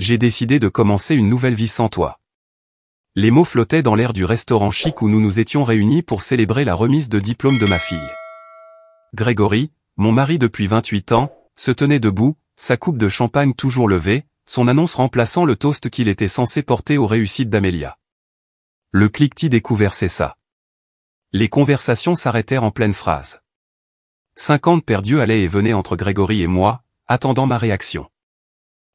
J'ai décidé de commencer une nouvelle vie sans toi. Les mots flottaient dans l'air du restaurant chic où nous nous étions réunis pour célébrer la remise de diplôme de ma fille. Grégory, mon mari depuis 28 ans, se tenait debout, sa coupe de champagne toujours levée, son annonce remplaçant le toast qu'il était censé porter aux réussites d'Amélia. Le cliquetis découvert cessa. Les conversations s'arrêtèrent en pleine phrase. 50 perdus allaient et venaient entre Grégory et moi, attendant ma réaction.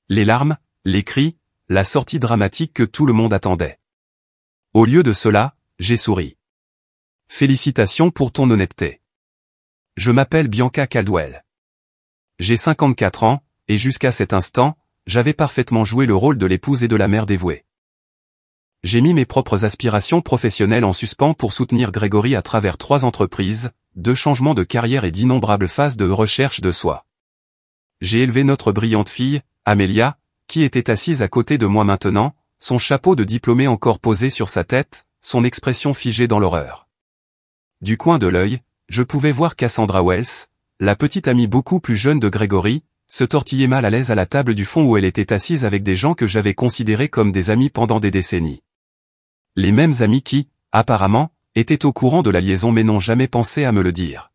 Les larmes, les cris, la sortie dramatique que tout le monde attendait. Au lieu de cela, j'ai souri. Félicitations pour ton honnêteté. Je m'appelle Bianca Caldwell. J'ai 54 ans, et jusqu'à cet instant, j'avais parfaitement joué le rôle de l'épouse et de la mère dévouée. J'ai mis mes propres aspirations professionnelles en suspens pour soutenir Grégory à travers 3 entreprises, 2 changements de carrière et d'innombrables phases de recherche de soi. J'ai élevé notre brillante fille, Amélia, qui était assise à côté de moi maintenant, son chapeau de diplômée encore posé sur sa tête, son expression figée dans l'horreur. Du coin de l'œil, je pouvais voir Cassandra Wells, la petite amie beaucoup plus jeune de Grégory, se tortiller mal à l'aise à la table du fond où elle était assise avec des gens que j'avais considérés comme des amis pendant des décennies. Les mêmes amis qui, apparemment, étaient au courant de la liaison mais n'ont jamais pensé à me le dire.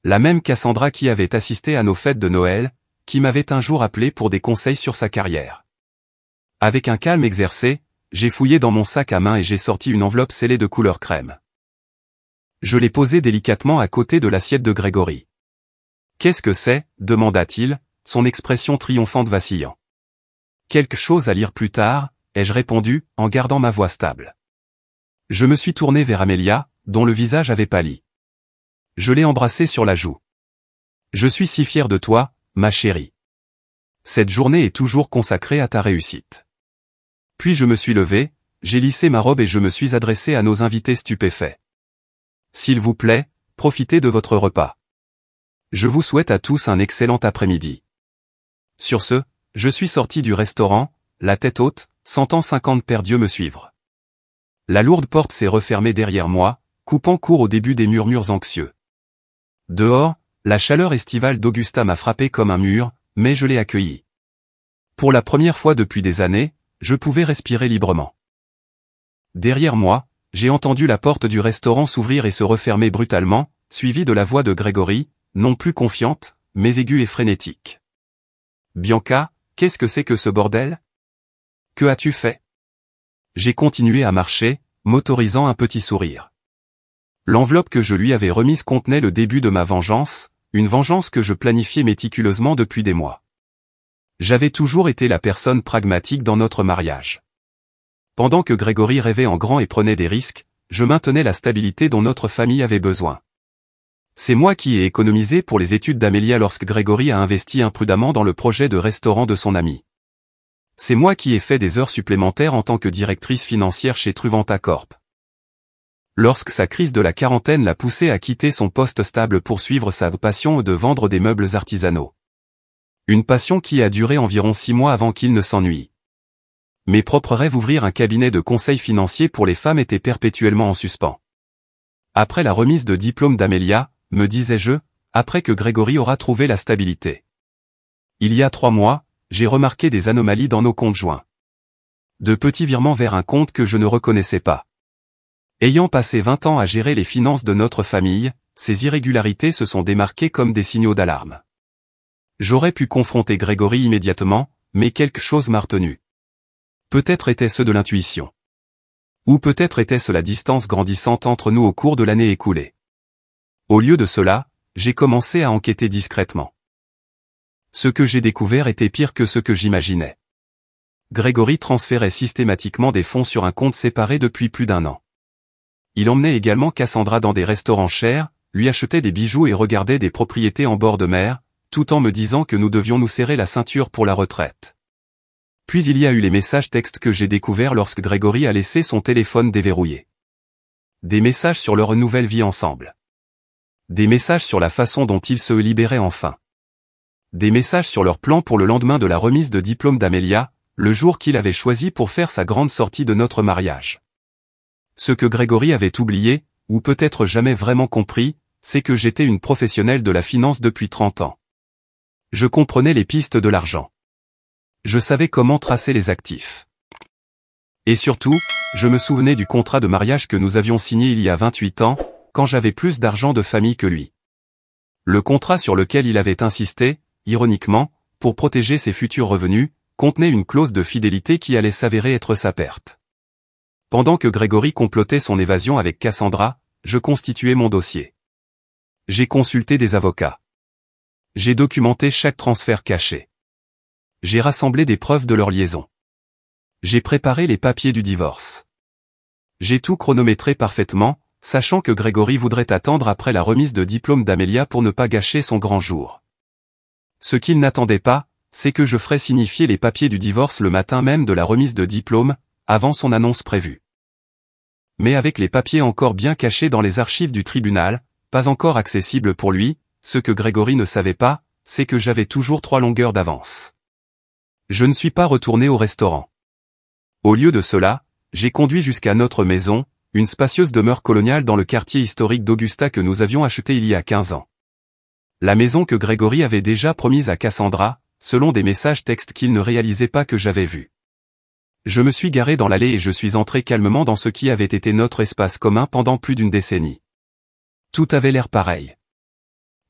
La même Cassandra qui avait assisté à nos fêtes de Noël, qui m'avait un jour appelé pour des conseils sur sa carrière. Avec un calme exercé, j'ai fouillé dans mon sac à main et j'ai sorti une enveloppe scellée de couleur crème. Je l'ai posée délicatement à côté de l'assiette de Grégory. « Qu'est-ce que c'est » demanda-t-il, son expression triomphante vacillant. « Quelque chose à lire plus tard » ai-je répondu, en gardant ma voix stable. Je me suis tourné vers Amélia, dont le visage avait pâli. Je l'ai embrassée sur la joue. « Je suis si fier de toi, ma chérie. Cette journée est toujours consacrée à ta réussite. » Puis je me suis levé, j'ai lissé ma robe et je me suis adressé à nos invités stupéfaits. « S'il vous plaît, profitez de votre repas. Je vous souhaite à tous un excellent après-midi. » Sur ce, je suis sorti du restaurant, la tête haute, sentant 50 perdus me suivre. La lourde porte s'est refermée derrière moi, coupant court au début des murmures anxieux. Dehors, la chaleur estivale d'Augusta m'a frappé comme un mur, mais je l'ai accueillie. Pour la première fois depuis des années, je pouvais respirer librement. Derrière moi, j'ai entendu la porte du restaurant s'ouvrir et se refermer brutalement, suivie de la voix de Grégory, non plus confiante, mais aiguë et frénétique. « Bianca, qu'est-ce que c'est que ce bordel ? Que as-tu fait ?» J'ai continué à marcher, m'autorisant un petit sourire. L'enveloppe que je lui avais remise contenait le début de ma vengeance, une vengeance que je planifiais méticuleusement depuis des mois. J'avais toujours été la personne pragmatique dans notre mariage. Pendant que Grégory rêvait en grand et prenait des risques, je maintenais la stabilité dont notre famille avait besoin. C'est moi qui ai économisé pour les études d'Amélia lorsque Grégory a investi imprudemment dans le projet de restaurant de son ami. C'est moi qui ai fait des heures supplémentaires en tant que directrice financière chez Truvanta Corp. Lorsque sa crise de la quarantaine l'a poussé à quitter son poste stable pour suivre sa passion de vendre des meubles artisanaux. Une passion qui a duré environ 6 mois avant qu'il ne s'ennuie. Mes propres rêves ouvrir un cabinet de conseil financier pour les femmes étaient perpétuellement en suspens. Après la remise de diplôme d'Amélia, me disais-je, après que Grégory aura trouvé la stabilité. Il y a 3 mois, j'ai remarqué des anomalies dans nos comptes joints. De petits virements vers un compte que je ne reconnaissais pas. Ayant passé 20 ans à gérer les finances de notre famille, ces irrégularités se sont démarquées comme des signaux d'alarme. J'aurais pu confronter Grégory immédiatement, mais quelque chose m'a retenu. Peut-être était-ce de l'intuition. Ou peut-être était-ce la distance grandissante entre nous au cours de l'année écoulée. Au lieu de cela, j'ai commencé à enquêter discrètement. Ce que j'ai découvert était pire que ce que j'imaginais. Grégory transférait systématiquement des fonds sur un compte séparé depuis plus d'1 an. Il emmenait également Cassandra dans des restaurants chers, lui achetait des bijoux et regardait des propriétés en bord de mer, tout en me disant que nous devions nous serrer la ceinture pour la retraite. Puis il y a eu les messages textes que j'ai découverts lorsque Grégory a laissé son téléphone déverrouillé. Des messages sur leur nouvelle vie ensemble. Des messages sur la façon dont ils se libéraient enfin. Des messages sur leur plan pour le lendemain de la remise de diplôme d'Amélia, le jour qu'il avait choisi pour faire sa grande sortie de notre mariage. Ce que Grégory avait oublié, ou peut-être jamais vraiment compris, c'est que j'étais une professionnelle de la finance depuis 30 ans. Je comprenais les pistes de l'argent. Je savais comment tracer les actifs. Et surtout, je me souvenais du contrat de mariage que nous avions signé il y a 28 ans, quand j'avais plus d'argent de famille que lui. Le contrat sur lequel il avait insisté, ironiquement, pour protéger ses futurs revenus, contenait une clause de fidélité qui allait s'avérer être sa perte. Pendant que Grégory complotait son évasion avec Cassandra, je constituais mon dossier. J'ai consulté des avocats. J'ai documenté chaque transfert caché. J'ai rassemblé des preuves de leur liaison. J'ai préparé les papiers du divorce. J'ai tout chronométré parfaitement, sachant que Grégory voudrait attendre après la remise de diplôme d'Amélia pour ne pas gâcher son grand jour. Ce qu'il n'attendait pas, c'est que je ferais signifier les papiers du divorce le matin même de la remise de diplôme, avant son annonce prévue. Mais avec les papiers encore bien cachés dans les archives du tribunal, pas encore accessibles pour lui, ce que Grégory ne savait pas, c'est que j'avais toujours 3 longueurs d'avance. Je ne suis pas retourné au restaurant. Au lieu de cela, j'ai conduit jusqu'à notre maison, une spacieuse demeure coloniale dans le quartier historique d'Augusta que nous avions acheté il y a 15 ans. La maison que Grégory avait déjà promise à Cassandra, selon des messages textes qu'il ne réalisait pas que j'avais vus. Je me suis garé dans l'allée et je suis entré calmement dans ce qui avait été notre espace commun pendant plus d'une décennie. Tout avait l'air pareil.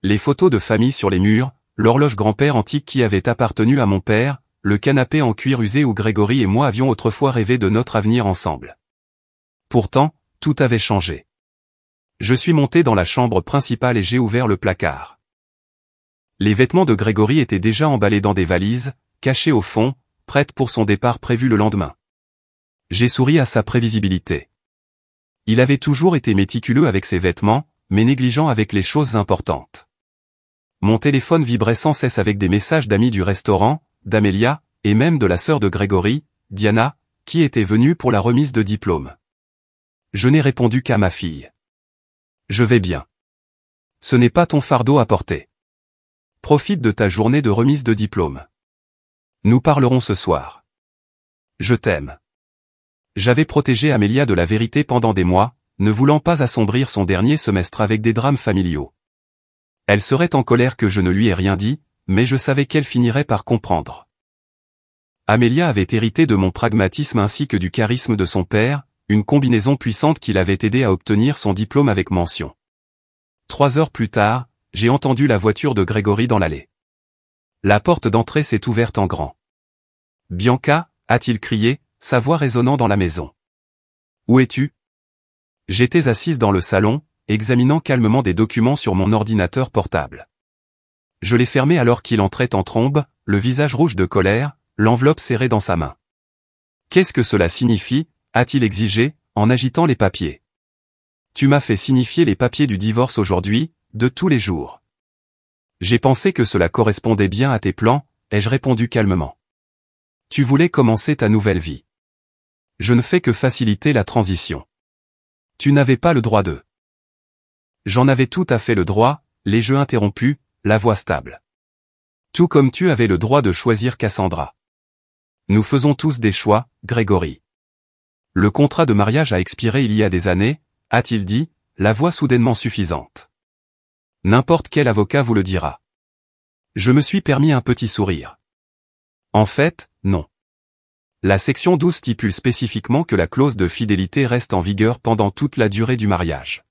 Les photos de famille sur les murs, l'horloge grand-père antique qui avait appartenu à mon père, le canapé en cuir usé où Grégory et moi avions autrefois rêvé de notre avenir ensemble. Pourtant, tout avait changé. Je suis monté dans la chambre principale et j'ai ouvert le placard. Les vêtements de Grégory étaient déjà emballés dans des valises, cachés au fond, prêtes pour son départ prévu le lendemain. J'ai souri à sa prévisibilité. Il avait toujours été méticuleux avec ses vêtements, mais négligent avec les choses importantes. Mon téléphone vibrait sans cesse avec des messages d'amis du restaurant, d'Amélia, et même de la sœur de Grégory, Diana, qui était venue pour la remise de diplôme. Je n'ai répondu qu'à ma fille. Je vais bien. Ce n'est pas ton fardeau à porter. Profite de ta journée de remise de diplôme. Nous parlerons ce soir. Je t'aime. J'avais protégé Amélia de la vérité pendant des mois, ne voulant pas assombrir son dernier semestre avec des drames familiaux. Elle serait en colère que je ne lui ai rien dit, mais je savais qu'elle finirait par comprendre. Amélia avait hérité de mon pragmatisme ainsi que du charisme de son père, une combinaison puissante qui l'avait aidé à obtenir son diplôme avec mention. 3 heures plus tard, j'ai entendu la voiture de Grégory dans l'allée. La porte d'entrée s'est ouverte en grand. « Bianca » a-t-il crié, sa voix résonnant dans la maison. « Où es-tu » J'étais assise dans le salon, examinant calmement des documents sur mon ordinateur portable. Je l'ai fermé alors qu'il entrait en trombe, le visage rouge de colère, l'enveloppe serrée dans sa main. « Qu'est-ce que cela signifie » a-t-il exigé, en agitant les papiers. « Tu m'as fait signifier les papiers du divorce aujourd'hui, de tous les jours. » J'ai pensé que cela correspondait bien à tes plans, ai-je répondu calmement. « Tu voulais commencer ta nouvelle vie. Je ne fais que faciliter la transition. Tu n'avais pas le droit de... » J'en avais tout à fait le droit, les jeux interrompus, la voix stable. Tout comme tu avais le droit de choisir Cassandra. Nous faisons tous des choix, Grégory. Le contrat de mariage a expiré il y a des années, a-t-il dit, la voix soudainement suffisante. N'importe quel avocat vous le dira. Je me suis permis un petit sourire. En fait, non. La section 12 stipule spécifiquement que la clause de fidélité reste en vigueur pendant toute la durée du mariage.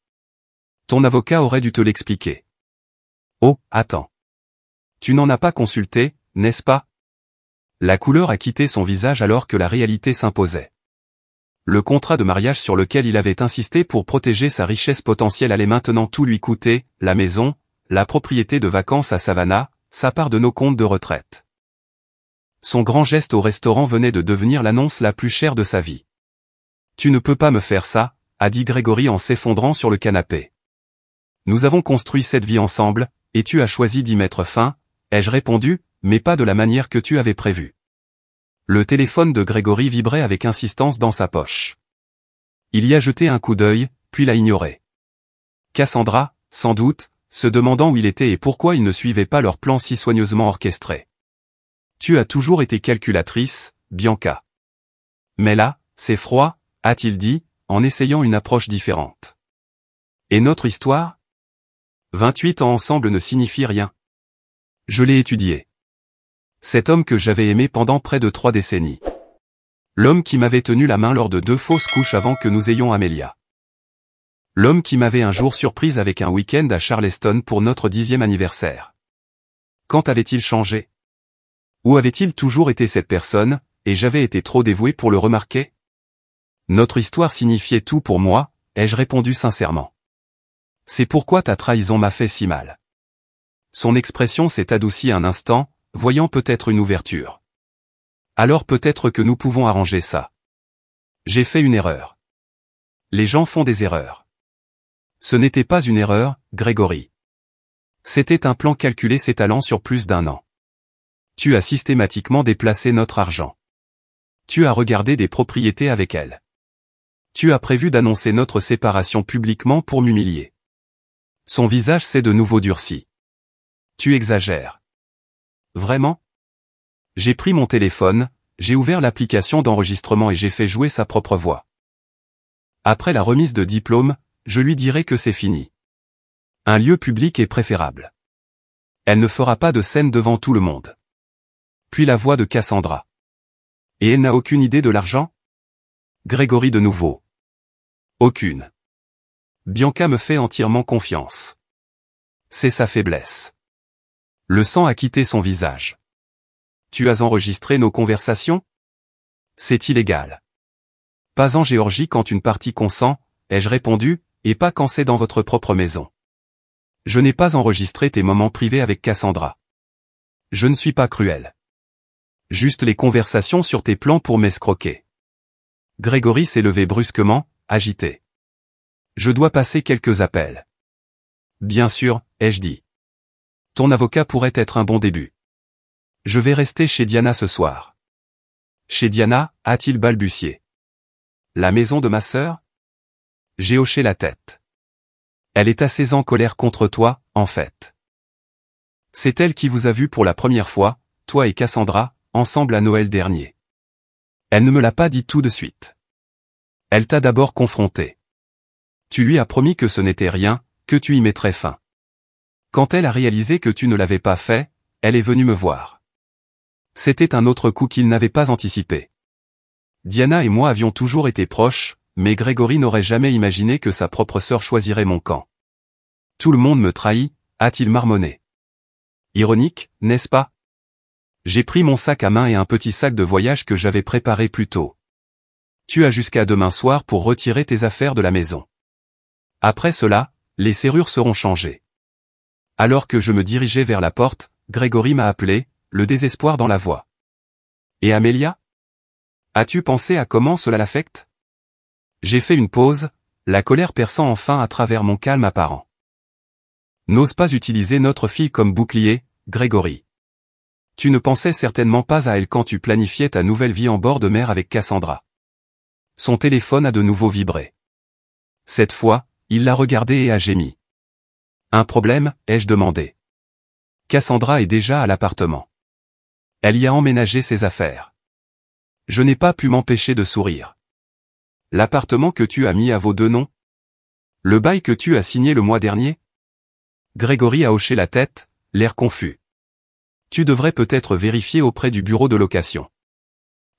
Ton avocat aurait dû te l'expliquer. Oh, attends. Tu n'en as pas consulté, n'est-ce pas? La couleur a quitté son visage alors que la réalité s'imposait. Le contrat de mariage sur lequel il avait insisté pour protéger sa richesse potentielle allait maintenant tout lui coûter, la maison, la propriété de vacances à Savannah, sa part de nos comptes de retraite. Son grand geste au restaurant venait de devenir l'annonce la plus chère de sa vie. Tu ne peux pas me faire ça, a dit Grégory en s'effondrant sur le canapé. Nous avons construit cette vie ensemble, et tu as choisi d'y mettre fin, ai-je répondu, mais pas de la manière que tu avais prévu. Le téléphone de Grégory vibrait avec insistance dans sa poche. Il y a jeté un coup d'œil, puis l'a ignoré. Cassandra, sans doute, se demandant où il était et pourquoi il ne suivait pas leur plan si soigneusement orchestré. Tu as toujours été calculatrice, Bianca. Mais là, c'est froid, a-t-il dit, en essayant une approche différente. Et notre histoire? 28 ans ensemble ne signifie rien. Je l'ai étudié. Cet homme que j'avais aimé pendant près de 3 décennies. L'homme qui m'avait tenu la main lors de 2 fausses couches avant que nous ayons Amelia. L'homme qui m'avait un jour surprise avec un week-end à Charleston pour notre 10e anniversaire. Quand avait-il changé? Où avait-il toujours été cette personne, et j'avais été trop dévoué pour le remarquer? Notre histoire signifiait tout pour moi, ai-je répondu sincèrement. C'est pourquoi ta trahison m'a fait si mal. Son expression s'est adoucie un instant, voyant peut-être une ouverture. Alors peut-être que nous pouvons arranger ça. J'ai fait une erreur. Les gens font des erreurs. Ce n'était pas une erreur, Grégory. C'était un plan calculé s'étalant sur plus d'1 an. Tu as systématiquement déplacé notre argent. Tu as regardé des propriétés avec elle. Tu as prévu d'annoncer notre séparation publiquement pour m'humilier. Son visage s'est de nouveau durci. Tu exagères. Vraiment? J'ai pris mon téléphone, j'ai ouvert l'application d'enregistrement et j'ai fait jouer sa propre voix. Après la remise de diplôme, je lui dirai que c'est fini. Un lieu public est préférable. Elle ne fera pas de scène devant tout le monde. Puis la voix de Cassandra. Et elle n'a aucune idée de l'argent? Grégory de nouveau. Aucune. Bianca me fait entièrement confiance. C'est sa faiblesse. Le sang a quitté son visage. Tu as enregistré nos conversations? C'est illégal. Pas en Géorgie quand une partie consent, ai-je répondu, et pas quand c'est dans votre propre maison. Je n'ai pas enregistré tes moments privés avec Cassandra. Je ne suis pas cruel. Juste les conversations sur tes plans pour m'escroquer. Grégory s'est levé brusquement, agité. Je dois passer quelques appels. Bien sûr, ai-je dit. Ton avocat pourrait être un bon début. Je vais rester chez Diana ce soir. Chez Diana, a-t-il balbutié. La maison de ma sœur? J'ai hoché la tête. Elle est assez en colère contre toi, en fait. C'est elle qui vous a vu pour la première fois, toi et Cassandra, ensemble à Noël dernier. Elle ne me l'a pas dit tout de suite. Elle t'a d'abord confronté. Tu lui as promis que ce n'était rien, que tu y mettrais fin. Quand elle a réalisé que tu ne l'avais pas fait, elle est venue me voir. C'était un autre coup qu'il n'avait pas anticipé. Diana et moi avions toujours été proches, mais Grégory n'aurait jamais imaginé que sa propre sœur choisirait mon camp. Tout le monde me trahit, a-t-il marmonné. Ironique, n'est-ce pas? J'ai pris mon sac à main et un petit sac de voyage que j'avais préparé plus tôt. Tu as jusqu'à demain soir pour retirer tes affaires de la maison. Après cela, les serrures seront changées. Alors que je me dirigeais vers la porte, Grégory m'a appelé, le désespoir dans la voix. Et Amelia? As-tu pensé à comment cela l'affecte? J'ai fait une pause, la colère perçant enfin à travers mon calme apparent. N'ose pas utiliser notre fille comme bouclier, Grégory. Tu ne pensais certainement pas à elle quand tu planifiais ta nouvelle vie en bord de mer avec Cassandra. Son téléphone a de nouveau vibré. Cette fois, il l'a regardé et a gémi. Un problème, ai-je demandé. Cassandra est déjà à l'appartement. Elle y a emménagé ses affaires. Je n'ai pas pu m'empêcher de sourire. L'appartement que tu as mis à vos 2 noms? Le bail que tu as signé le mois dernier? Grégory a hoché la tête, l'air confus. Tu devrais peut-être vérifier auprès du bureau de location.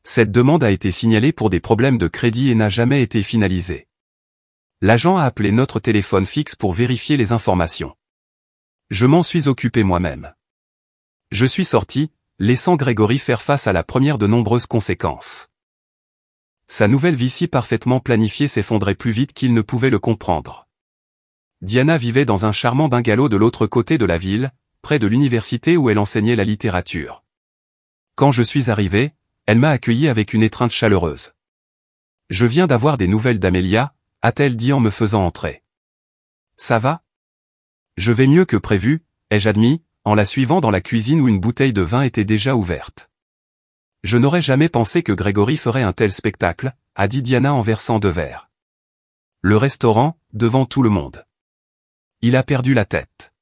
Cette demande a été signalée pour des problèmes de crédit et n'a jamais été finalisée. L'agent a appelé notre téléphone fixe pour vérifier les informations. Je m'en suis occupé moi-même. Je suis sorti, laissant Grégory faire face à la première de nombreuses conséquences. Sa nouvelle vie si parfaitement planifiée s'effondrait plus vite qu'il ne pouvait le comprendre. Diana vivait dans un charmant bungalow de l'autre côté de la ville, près de l'université où elle enseignait la littérature. Quand je suis arrivé, elle m'a accueilli avec une étreinte chaleureuse. « Je viens d'avoir des nouvelles d'Amelia », a-t-elle dit en me faisant entrer. « Ça va ? » « Je vais mieux que prévu, ai-je admis, en la suivant dans la cuisine où une bouteille de vin était déjà ouverte. Je n'aurais jamais pensé que Grégory ferait un tel spectacle, a dit Diana en versant 2 verres. Le restaurant, devant tout le monde. Il a perdu la tête.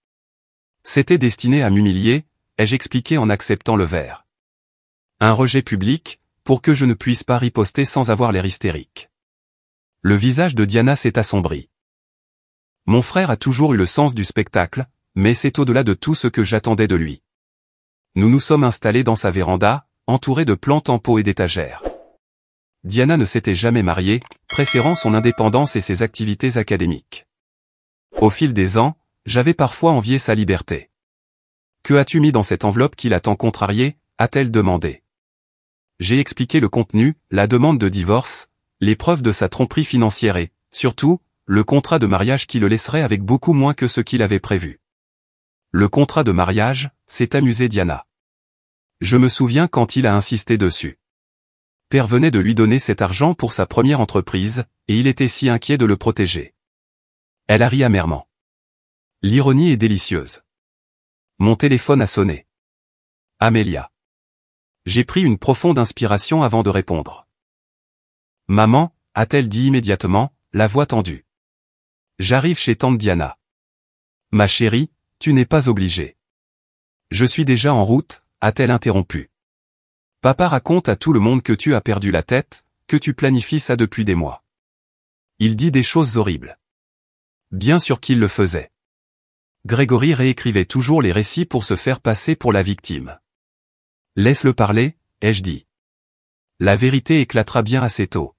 C'était destiné à m'humilier, ai-je expliqué en acceptant le verre. Un rejet public, pour que je ne puisse pas riposter sans avoir l'air hystérique. Le visage de Diana s'est assombri. Mon frère a toujours eu le sens du spectacle, mais c'est au-delà de tout ce que j'attendais de lui. Nous nous sommes installés dans sa véranda, entourés de plantes en pot et d'étagères. Diana ne s'était jamais mariée, préférant son indépendance et ses activités académiques. Au fil des ans, j'avais parfois envié sa liberté. « Que as-tu mis dans cette enveloppe qui l'a tant contrariée ?» a-t-elle demandé. J'ai expliqué le contenu, la demande de divorce, les preuves de sa tromperie financière et, surtout, le contrat de mariage qui le laisserait avec beaucoup moins que ce qu'il avait prévu. Le contrat de mariage, s'est amusé Diana. Je me souviens quand il a insisté dessus. Père venait de lui donner cet argent pour sa première entreprise, et il était si inquiet de le protéger. Elle a ri amèrement. L'ironie est délicieuse. Mon téléphone a sonné. Amélia. J'ai pris une profonde inspiration avant de répondre. Maman, a-t-elle dit immédiatement, la voix tendue. J'arrive chez tante Diana. Ma chérie, tu n'es pas obligée. Je suis déjà en route, a-t-elle interrompu. Papa raconte à tout le monde que tu as perdu la tête, que tu planifies ça depuis des mois. Il dit des choses horribles. Bien sûr qu'il le faisait. Grégory réécrivait toujours les récits pour se faire passer pour la victime. Laisse-le parler, ai-je dit. La vérité éclatera bien assez tôt.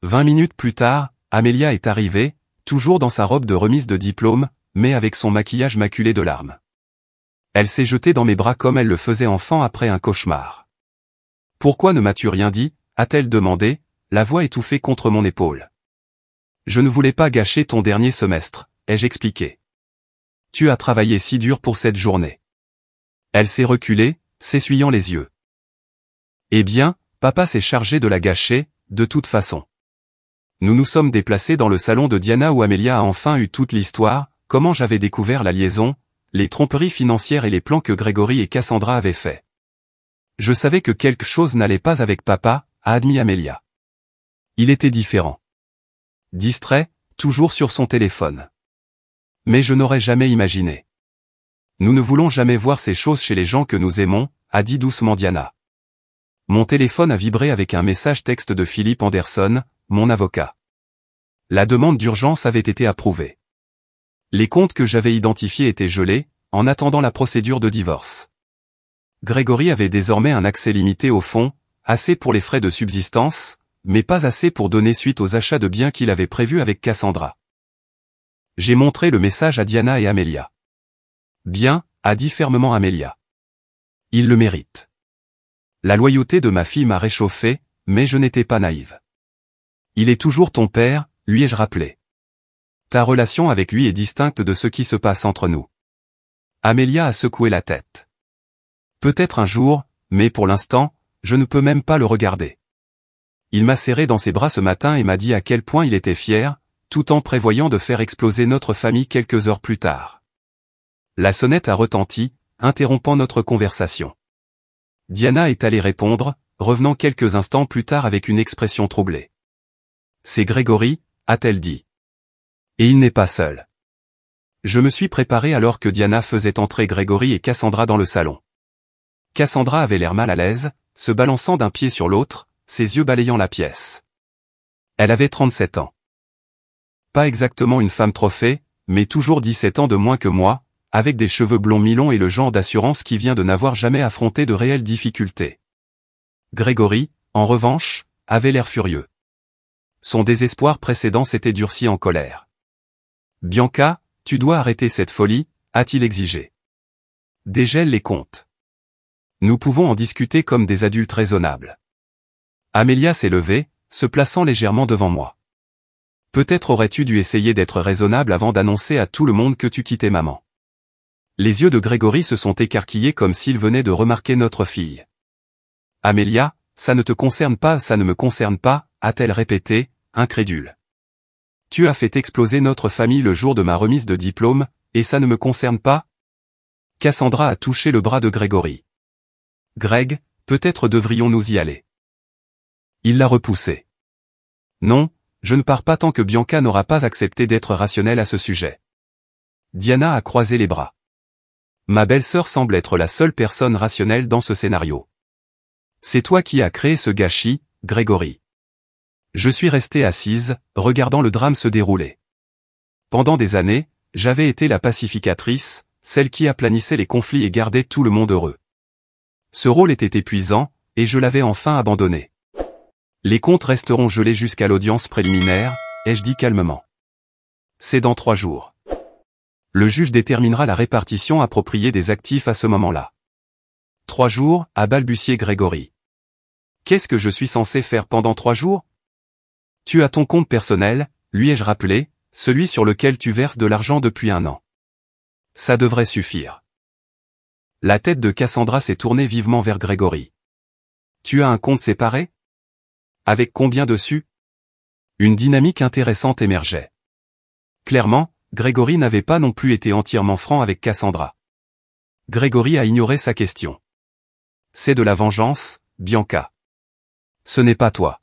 20 minutes plus tard, Amélia est arrivée, toujours dans sa robe de remise de diplôme, mais avec son maquillage maculé de larmes. Elle s'est jetée dans mes bras comme elle le faisait enfant après un cauchemar. Pourquoi ne m'as-tu rien dit, a-t-elle demandé, la voix étouffée contre mon épaule. Je ne voulais pas gâcher ton dernier semestre, ai-je expliqué. Tu as travaillé si dur pour cette journée. Elle s'est reculée, s'essuyant les yeux. Eh bien, papa s'est chargé de la gâcher, de toute façon. Nous nous sommes déplacés dans le salon de Diana où Amélia a enfin eu toute l'histoire, comment j'avais découvert la liaison, les tromperies financières et les plans que Grégory et Cassandra avaient faits. Je savais que quelque chose n'allait pas avec papa, a admis Amélia. Il était différent. Distrait, toujours sur son téléphone. Mais je n'aurais jamais imaginé. Nous ne voulons jamais voir ces choses chez les gens que nous aimons, a dit doucement Diana. Mon téléphone a vibré avec un message texte de Philippe Anderson, mon avocat. La demande d'urgence avait été approuvée. Les comptes que j'avais identifiés étaient gelés, en attendant la procédure de divorce. Grégory avait désormais un accès limité au fonds, assez pour les frais de subsistance, mais pas assez pour donner suite aux achats de biens qu'il avait prévus avec Cassandra. J'ai montré le message à Diana et Amélia. Bien, a dit fermement Amélia. Il le mérite. La loyauté de ma fille m'a réchauffé, mais je n'étais pas naïve. Il est toujours ton père, lui ai-je rappelé. Ta relation avec lui est distincte de ce qui se passe entre nous. Amélia a secoué la tête. Peut-être un jour, mais pour l'instant, je ne peux même pas le regarder. Il m'a serré dans ses bras ce matin et m'a dit à quel point il était fier, tout en prévoyant de faire exploser notre famille quelques heures plus tard. La sonnette a retenti, interrompant notre conversation. Diana est allée répondre, revenant quelques instants plus tard avec une expression troublée. C'est Grégory, a-t-elle dit. Et il n'est pas seul. Je me suis préparé alors que Diana faisait entrer Grégory et Cassandra dans le salon. Cassandra avait l'air mal à l'aise, se balançant d'un pied sur l'autre, ses yeux balayant la pièce. Elle avait 37 ans. Pas exactement une femme trophée, mais toujours 17 ans de moins que moi, avec des cheveux blonds mi-longs et le genre d'assurance qui vient de n'avoir jamais affronté de réelles difficultés. Grégory, en revanche, avait l'air furieux. Son désespoir précédent s'était durci en colère. « Bianca, tu dois arrêter cette folie », a-t-il exigé. « Dégèle les comptes. Nous pouvons en discuter comme des adultes raisonnables. » Amélia s'est levée, se plaçant légèrement devant moi. « Peut-être aurais-tu dû essayer d'être raisonnable avant d'annoncer à tout le monde que tu quittais maman. » Les yeux de Grégory se sont écarquillés comme s'il venait de remarquer notre fille. « Amélia, ça ne te concerne pas, ça ne me concerne pas, » a-t-elle répété, incrédule. « Tu as fait exploser notre famille le jour de ma remise de diplôme, et ça ne me concerne pas ?» Cassandra a touché le bras de Grégory. « Greg, peut-être devrions-nous y aller. » Il l'a repoussé. « Non, je ne pars pas tant que Bianca n'aura pas accepté d'être rationnelle à ce sujet. » Diana a croisé les bras. Ma belle-sœur semble être la seule personne rationnelle dans ce scénario. C'est toi qui as créé ce gâchis, Grégory. Je suis restée assise, regardant le drame se dérouler. Pendant des années, j'avais été la pacificatrice, celle qui aplanissait les conflits et gardait tout le monde heureux. Ce rôle était épuisant, et je l'avais enfin abandonné. Les comptes resteront gelés jusqu'à l'audience préliminaire, ai-je dit calmement. C'est dans 3 jours. Le juge déterminera la répartition appropriée des actifs à ce moment-là. 3 jours, a balbutié Grégory. Qu'est-ce que je suis censé faire pendant 3 jours? Tu as ton compte personnel, lui ai-je rappelé, celui sur lequel tu verses de l'argent depuis 1 an. Ça devrait suffire. La tête de Cassandra s'est tournée vivement vers Grégory. Tu as un compte séparé? Avec combien dessus? Une dynamique intéressante émergeait. Clairement, Grégory n'avait pas non plus été entièrement franc avec Cassandra. Grégory a ignoré sa question. C'est de la vengeance, Bianca. Ce n'est pas toi.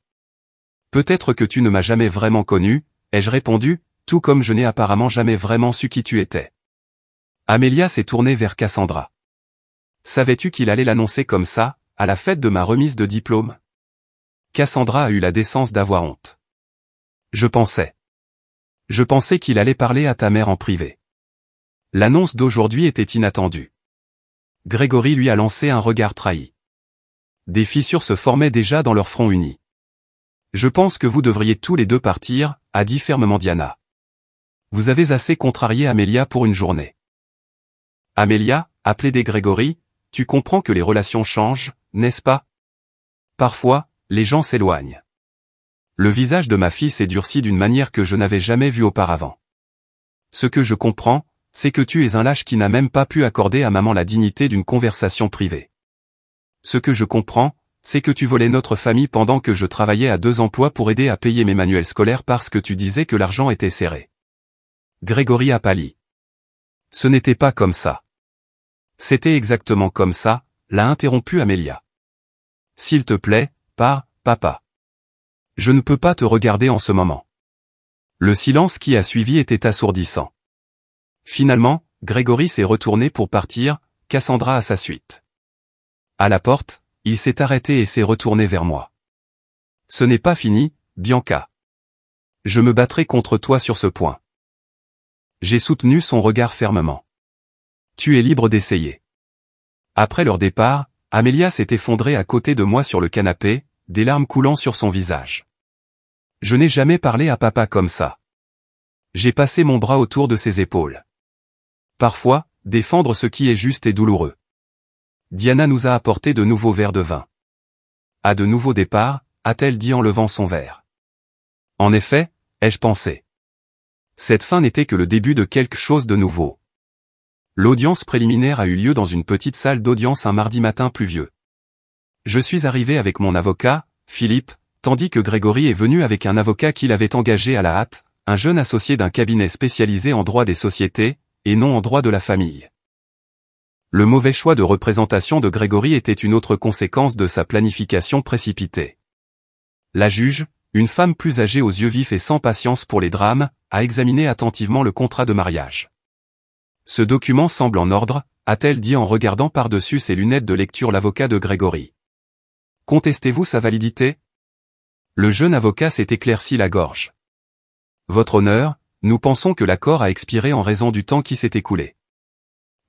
Peut-être que tu ne m'as jamais vraiment connu, ai-je répondu, tout comme je n'ai apparemment jamais vraiment su qui tu étais. Amélia s'est tournée vers Cassandra. Savais-tu qu'il allait l'annoncer comme ça, à la fête de ma remise de diplôme? Cassandra a eu la décence d'avoir honte. Je pensais qu'il allait parler à ta mère en privé. L'annonce d'aujourd'hui était inattendue. Grégory lui a lancé un regard trahi. Des fissures se formaient déjà dans leur front uni. Je pense que vous devriez tous les deux partir, a dit fermement Diana. Vous avez assez contrarié Amélia pour une journée. Amélia, a plaidé Grégory, tu comprends que les relations changent, n'est-ce pas? Parfois, les gens s'éloignent. Le visage de ma fille s'est durci d'une manière que je n'avais jamais vue auparavant. Ce que je comprends, c'est que tu es un lâche qui n'a même pas pu accorder à maman la dignité d'une conversation privée. Ce que je comprends, c'est que tu volais notre famille pendant que je travaillais à 2 emplois pour aider à payer mes manuels scolaires parce que tu disais que l'argent était serré. Grégory a pâli. Ce n'était pas comme ça. C'était exactement comme ça, l'a interrompu Amélia. S'il te plaît, papa. Je ne peux pas te regarder en ce moment. Le silence qui a suivi était assourdissant. Finalement, Grégory s'est retourné pour partir, Cassandra à sa suite. À la porte, il s'est arrêté et s'est retourné vers moi. Ce n'est pas fini, Bianca. Je me battrai contre toi sur ce point. J'ai soutenu son regard fermement. Tu es libre d'essayer. Après leur départ, Amélia s'est effondrée à côté de moi sur le canapé, des larmes coulant sur son visage. Je n'ai jamais parlé à papa comme ça. J'ai passé mon bras autour de ses épaules. Parfois, défendre ce qui est juste est douloureux. Diana nous a apporté de nouveaux verres de vin. À de nouveaux départs, a-t-elle dit en levant son verre. En effet, ai-je pensé. Cette fin n'était que le début de quelque chose de nouveau. L'audience préliminaire a eu lieu dans une petite salle d'audience un mardi matin pluvieux. Je suis arrivé avec mon avocat, Philippe, tandis que Grégory est venu avec un avocat qu'il avait engagé à la hâte, un jeune associé d'un cabinet spécialisé en droit des sociétés, et non en droit de la famille. Le mauvais choix de représentation de Grégory était une autre conséquence de sa planification précipitée. La juge, une femme plus âgée aux yeux vifs et sans patience pour les drames, a examiné attentivement le contrat de mariage. Ce document semble en ordre, a-t-elle dit en regardant par-dessus ses lunettes de lecture l'avocat de Grégory. Contestez-vous sa validité? Le jeune avocat s'est éclairci la gorge. Votre honneur, nous pensons que l'accord a expiré en raison du temps qui s'est écoulé.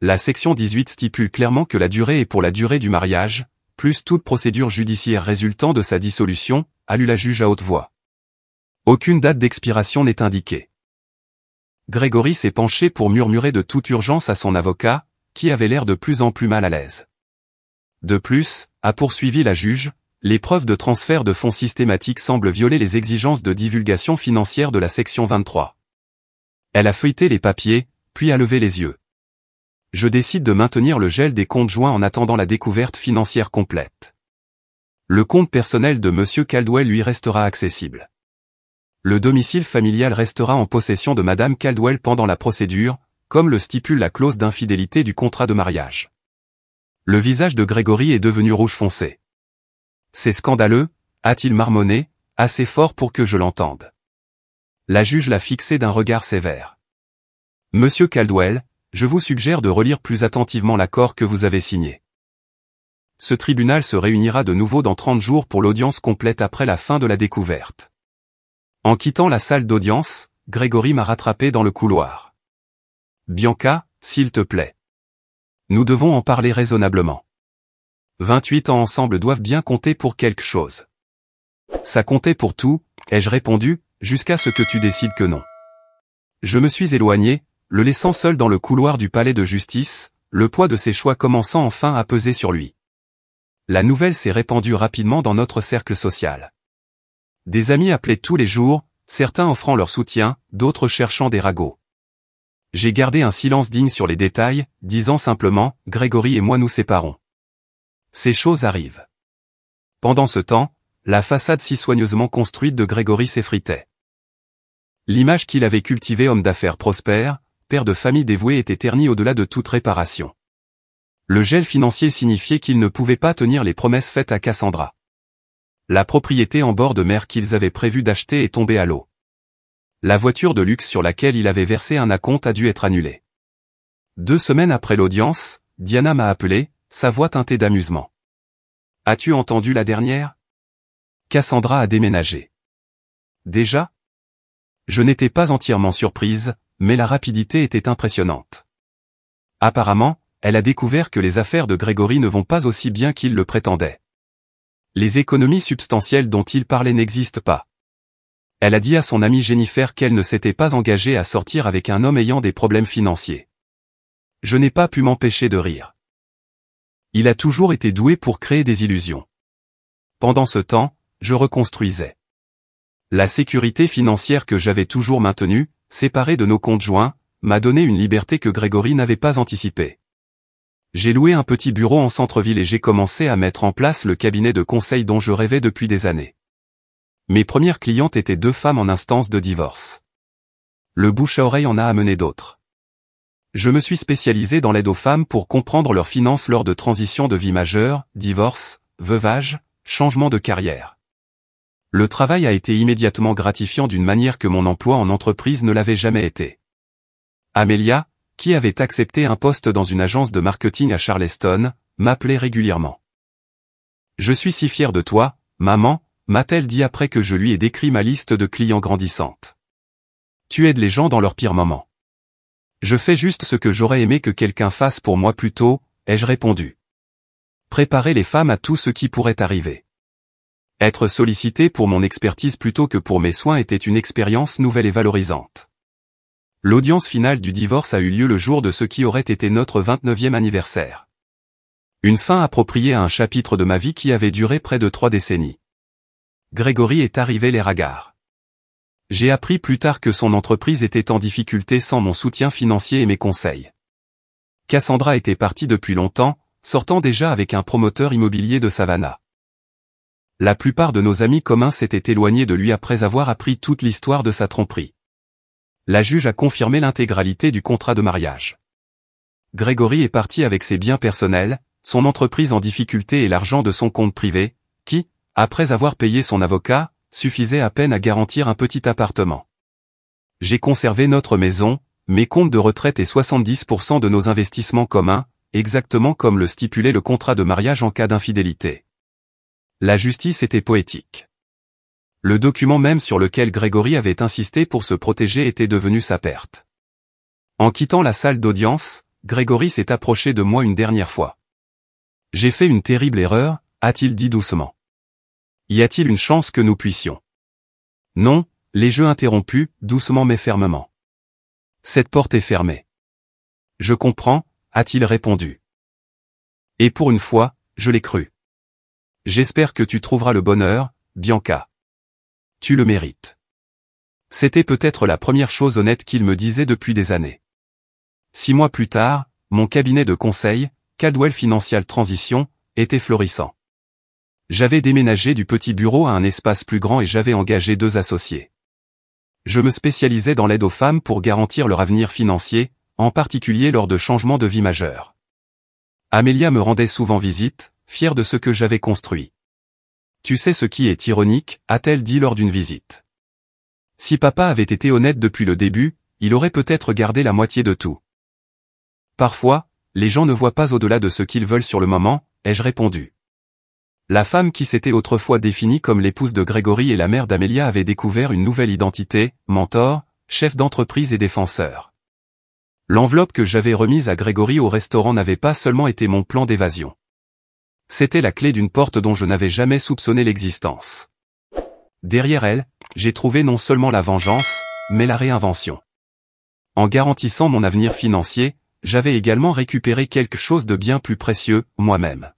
La section 18 stipule clairement que la durée est pour la durée du mariage, plus toute procédure judiciaire résultant de sa dissolution, a lu la juge à haute voix. Aucune date d'expiration n'est indiquée. Grégory s'est penché pour murmurer de toute urgence à son avocat, qui avait l'air de plus en plus mal à l'aise. De plus, a poursuivi la juge, les preuves de transfert de fonds systématiques semblent violer les exigences de divulgation financière de la section 23. Elle a feuilleté les papiers, puis a levé les yeux. Je décide de maintenir le gel des comptes joints en attendant la découverte financière complète. Le compte personnel de M. Caldwell lui restera accessible. Le domicile familial restera en possession de Madame Caldwell pendant la procédure, comme le stipule la clause d'infidélité du contrat de mariage. Le visage de Grégory est devenu rouge foncé. C'est scandaleux, a-t-il marmonné, assez fort pour que je l'entende. La juge l'a fixé d'un regard sévère. Monsieur Caldwell, je vous suggère de relire plus attentivement l'accord que vous avez signé. Ce tribunal se réunira de nouveau dans 30 jours pour l'audience complète après la fin de la découverte. En quittant la salle d'audience, Grégory m'a rattrapé dans le couloir. Bianca, s'il te plaît. Nous devons en parler raisonnablement. 28 ans ensemble doivent bien compter pour quelque chose. Ça comptait pour tout, ai-je répondu, jusqu'à ce que tu décides que non. Je me suis éloigné, le laissant seul dans le couloir du palais de justice, le poids de ses choix commençant enfin à peser sur lui. La nouvelle s'est répandue rapidement dans notre cercle social. Des amis appelaient tous les jours, certains offrant leur soutien, d'autres cherchant des ragots. J'ai gardé un silence digne sur les détails, disant simplement, Grégory et moi nous séparons. Ces choses arrivent. Pendant ce temps, la façade si soigneusement construite de Grégory s'effritait. L'image qu'il avait cultivée homme d'affaires prospère, père de famille dévoué était ternie au-delà de toute réparation. Le gel financier signifiait qu'il ne pouvait pas tenir les promesses faites à Cassandra. La propriété en bord de mer qu'ils avaient prévu d'acheter est tombée à l'eau. La voiture de luxe sur laquelle il avait versé un acompte a dû être annulée. 2 semaines après l'audience, Diana m'a appelé, sa voix teintée d'amusement. « As-tu entendu la dernière ? Cassandra a déménagé. » Déjà ? Je n'étais pas entièrement surprise, mais la rapidité était impressionnante. Apparemment, elle a découvert que les affaires de Grégory ne vont pas aussi bien qu'il le prétendait. Les économies substantielles dont il parlait n'existent pas. Elle a dit à son amie Jennifer qu'elle ne s'était pas engagée à sortir avec un homme ayant des problèmes financiers. Je n'ai pas pu m'empêcher de rire. Il a toujours été doué pour créer des illusions. Pendant ce temps, je reconstruisais. La sécurité financière que j'avais toujours maintenue, séparée de nos comptes joints, m'a donné une liberté que Grégory n'avait pas anticipée. J'ai loué un petit bureau en centre-ville et j'ai commencé à mettre en place le cabinet de conseil dont je rêvais depuis des années. Mes premières clientes étaient 2 femmes en instance de divorce. Le bouche à oreille en a amené d'autres. Je me suis spécialisé dans l'aide aux femmes pour comprendre leurs finances lors de transitions de vie majeures, divorce, veuvage, changement de carrière. Le travail a été immédiatement gratifiant d'une manière que mon emploi en entreprise ne l'avait jamais été. Amélia, qui avait accepté un poste dans une agence de marketing à Charleston, m'appelait régulièrement. « Je suis si fier de toi, maman », m'a-t-elle dit après que je lui ai décrit ma liste de clients grandissante. « Tu aides les gens dans leurs pires moments. »« Je fais juste ce que j'aurais aimé que quelqu'un fasse pour moi plus tôt », ai-je répondu. Préparer les femmes à tout ce qui pourrait arriver. Être sollicité pour mon expertise plutôt que pour mes soins était une expérience nouvelle et valorisante. L'audience finale du divorce a eu lieu le jour de ce qui aurait été notre 29e anniversaire. Une fin appropriée à un chapitre de ma vie qui avait duré près de 3 décennies. Grégory est arrivé les ragards. J'ai appris plus tard que son entreprise était en difficulté sans mon soutien financier et mes conseils. Cassandra était partie depuis longtemps, sortant déjà avec un promoteur immobilier de Savannah. La plupart de nos amis communs s'étaient éloignés de lui après avoir appris toute l'histoire de sa tromperie. La juge a confirmé l'intégralité du contrat de mariage. Grégory est parti avec ses biens personnels, son entreprise en difficulté et l'argent de son compte privé, qui, après avoir payé son avocat, suffisait à peine à garantir un petit appartement. J'ai conservé notre maison, mes comptes de retraite et 70% de nos investissements communs, exactement comme le stipulait le contrat de mariage en cas d'infidélité. La justice était poétique. Le document même sur lequel Grégory avait insisté pour se protéger était devenu sa perte. En quittant la salle d'audience, Grégory s'est approché de moi une dernière fois. « J'ai fait une terrible erreur », a-t-il dit doucement. « Y a-t-il une chance que nous puissions ?»« Non, les jeux interrompus, doucement mais fermement. »« Cette porte est fermée. »« Je comprends », a-t-il répondu. Et pour une fois, je l'ai cru. « J'espère que tu trouveras le bonheur, Bianca. Tu le mérites. » C'était peut-être la première chose honnête qu'il me disait depuis des années. 6 mois plus tard, mon cabinet de conseil, Caldwell Financial Transition, était florissant. J'avais déménagé du petit bureau à un espace plus grand et j'avais engagé 2 associés. Je me spécialisais dans l'aide aux femmes pour garantir leur avenir financier, en particulier lors de changements de vie majeurs. Amélia me rendait souvent visite, fière de ce que j'avais construit. « Tu sais ce qui est ironique » a-t-elle dit lors d'une visite. « Si papa avait été honnête depuis le début, il aurait peut-être gardé la moitié de tout. » Parfois, les gens ne voient pas au-delà de ce qu'ils veulent sur le moment, ai-je répondu. La femme qui s'était autrefois définie comme l'épouse de Grégory et la mère d'Amélia avait découvert une nouvelle identité, mentor, chef d'entreprise et défenseur. L'enveloppe que j'avais remise à Grégory au restaurant n'avait pas seulement été mon plan d'évasion. C'était la clé d'une porte dont je n'avais jamais soupçonné l'existence. Derrière elle, j'ai trouvé non seulement la vengeance, mais la réinvention. En garantissant mon avenir financier, j'avais également récupéré quelque chose de bien plus précieux, moi-même.